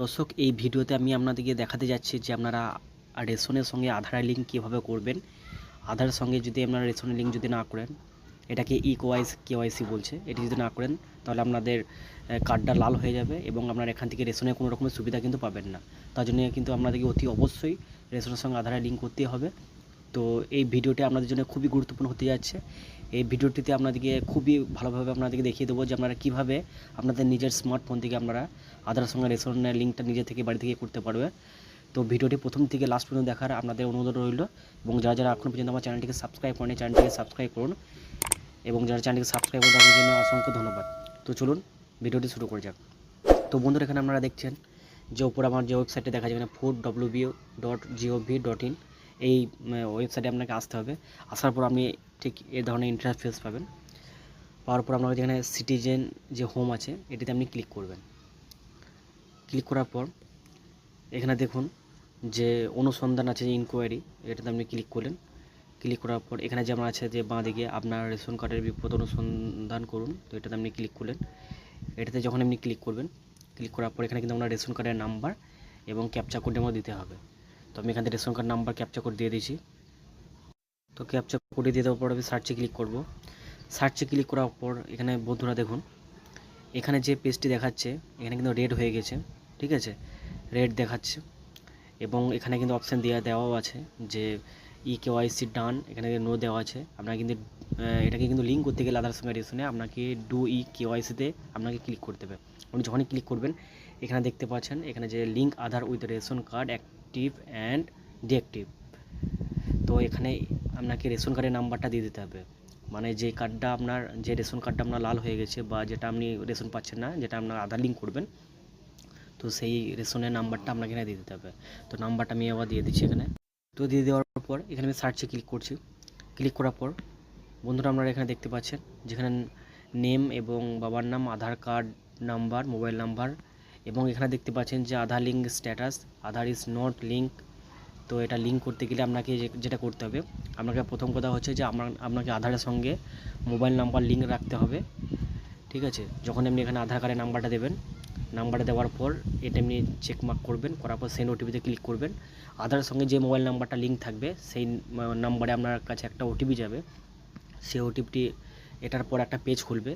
দর্শক, এই ভিডিওতে আমি আপনাদেরকে দেখাতে যাচ্ছি যে আপনারা রেশনের সঙ্গে আধার লিঙ্ক কীভাবে করবেন। আধারের সঙ্গে যদি আপনারা রেশনের লিঙ্ক যদি না করেন, এটাকে কেওয়াইসি বলছে, এটি যদি না করেন তাহলে আপনাদের কার্ডটা লাল হয়ে যাবে এবং আপনারা এখান থেকে রেশনের কোনো রকমের সুবিধা কিন্তু পাবেন না। তার জন্য কিন্তু আপনাদেরকে অতি অবশ্যই রেশনের সঙ্গে আধারের লিঙ্ক করতে হবে। তো এই ভিডিওটি আপনাদের জন্য খুবই গুরুত্বপূর্ণ হতে যাচ্ছে। এই ভিডিওটিতে আপনাদেরকে খুবই ভালোভাবে আপনাদেরকে দেখিয়ে দেবো যে আপনারা কীভাবে আপনাদের নিজের স্মার্টফোন থেকে আপনারা আধারের সঙ্গে রেশনের লিঙ্কটা নিজে থেকে বাড়ি থেকে করতে পারবে। তো ভিডিওটি প্রথম থেকে লাস্ট পর্যন্ত দেখার আপনাদের অনুরোধ রইল এবং যারা যারা এখনও পর্যন্ত আমার চ্যানেলটিকে সাবস্ক্রাইব করেন চ্যানেলটিকে সাবস্ক্রাইব করুন এবং যারা চ্যানেলটিকে সাবস্ক্রাইব করুন তাদের জন্য অসংখ্য ধন্যবাদ। তো চলুন ভিডিওটি শুরু করে যাক। তো বন্ধুরা, এখানে আপনারা দেখছেন যে উপর আমার যে ওয়েবসাইটে দেখা যাবে না foodwbo.gov.in, এই ওয়েবসাইটে আপনাকে আসতে হবে। আসার পর আপনি ঠিক এই ধরনের ইন্টারফেস পাবেন। পাওয়ার পর আপনার যেখানে সিটিজেন যে হোম আছে এটিতে আপনি ক্লিক করবেন। ক্লিক করার পর এখানে দেখুন যে অনুসন্ধান আছে, যে ইনকোয়ারি, এটাতে আপনি ক্লিক করলেন। ক্লিক করার পর এখানে যেমন আছে যে বাঁ দিকে আপনার রেশন কার্ডের বিপদ অনুসন্ধান করুন, তো এটাতে আপনি ক্লিক করলেন। এটাতে যখন আপনি ক্লিক করবেন, ক্লিক করার পর এখানে কিন্তু আপনার রেশন কার্ডের নাম্বার এবং ক্যাপচা কোড আমার দিতে হবে। তো আমি এখান থেকে ration card number captcha code দিয়ে দিয়েছি। তো ক্যাপচা কোডে দিয়ে দেওয়ার পর আমি সার্চে ক্লিক করব। সার্চে ক্লিক করার পর এখানে বন্ধুরা দেখুন, এখানে যে পেজটি দেখাচ্ছে এখানে কিন্তু রেড হয়ে গেছে, ঠিক আছে, রেড দেখাচ্ছে এবং এখানে কিন্তু অপশান দেওয়াও আছে যে কেওয়াইসি ডান, এখানে নো দেওয়া আছে। আপনারা কিন্তু এটাকে কিন্তু লিঙ্ক করতে গেলে আধার সঙ্গে রেশনে আপনাকে ডু কেওয়াইসিতে আপনাকে ক্লিক করতে হবে। আপনি যখনই ক্লিক করবেন এখানে দেখতে পাচ্ছেন এখানে যে link Aadhaar with ration card active and deactive. তো এখানে আপনাকে রেশন কার্ডের নাম্বারটা দিয়ে দিতে হবে, মানে যে কার্ডটা আপনার, যে রেশন কার্ডটা আপনার লাল হয়ে গেছে বা যেটা আপনি রেশন পাচ্ছেন না, যেটা আপনার আধার লিঙ্ক করবেন, তো সেই রেশনের নাম্বারটা আপনাকে এখানে দিয়ে দিতে হবে। তো নাম্বারটা আমি আবার দিয়ে দিচ্ছি এখানে। তো দিয়ে দেওয়ার পর এখানে আমি সার্চে ক্লিক করছি। ক্লিক করার পর বন্ধুরা আপনারা এখানে দেখতে পাচ্ছেন যেখানে নেম এবং বাবার নাম, Aadhaar card number, mobile number এবং এখানে দেখতে পাচ্ছেন যে Aadhaar link status, Aadhaar is not link. তো এটা লিঙ্ক করতে গেলে আপনাকে যেটা করতে হবে, আপনাকে প্রথম কথা হচ্ছে যে আপনাকে আধারের সঙ্গে মোবাইল নাম্বার লিঙ্ক রাখতে হবে, ঠিক আছে। যখন আপনি এখানে আধার কার্ডের নাম্বারটা দেবেন, নাম্বারটা দেওয়ার পর এটা এমনি চেক মার্ক করবেন, করার পর সেন্ড ওটিপিতে ক্লিক করবেন। আধারের সঙ্গে যে মোবাইল নাম্বারটা লিঙ্ক থাকবে সেই নাম্বারে আপনার কাছে একটা ওটিপি যাবে। সেই ওটিপিটি এটার পর একটা পেজ খুলবে,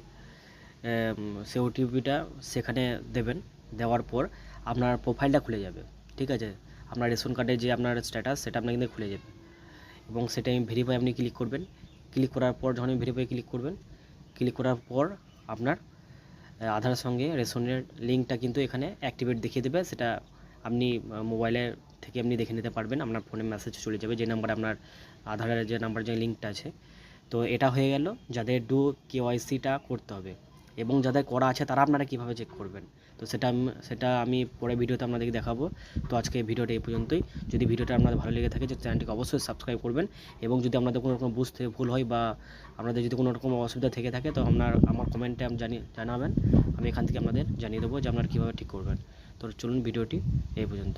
সেই ওটিপিটা সেখানে দেবেন। দেওয়ার পর আপনার প্রোফাইলটা খুলে যাবে, ঠিক আছে। আপনার রেশন কার্ডে যে আপনার স্ট্যাটাস সেটা আপনার কিন্তু খুলে যাবে এবং সেটা ভেরিফাই আপনি ক্লিক করবেন। ক্লিক করার পর যখন ভেরিফাই ক্লিক করবেন, ক্লিক করার পর আপনার আধারের সঙ্গে রেশনের লিঙ্কটা কিন্তু এখানে অ্যাক্টিভেট দেখিয়ে দেবে। সেটা আপনি মোবাইলে থেকে আপনি দেখে নিতে পারবেন, আপনার ফোনে মেসেজ চলে যাবে যে নাম্বারে আপনার আধারের যে নাম্বার, যে লিঙ্কটা আছে। তো এটা হয়ে গেল যাদের ডু কেওয়াইসিটা করতে হবে এবং যাদের করা আছে তারা আপনারা কীভাবে চেক করবেন, তো সেটা আমি পরে ভিডিওতে আপনাদেরকে দেখাবো। তো আজকে ভিডিওটা এই পর্যন্তই। যদি ভিডিওটা আপনাদের ভালো লেগে থাকে, যে চ্যানেলটিকে অবশ্যই সাবস্ক্রাইব করবেন এবং যদি আপনাদের কোনো রকম বুঝতে ভুল হয় বা আপনাদের যদি কোনো রকম অসুবিধা থেকে থাকে তো আমার কমেন্টে জানাবেন। আমি এখান থেকে আপনাদের জানিয়ে দেবো যে আপনারা কীভাবে ঠিক করবেন। তো চলুন ভিডিওটি এই পর্যন্ত।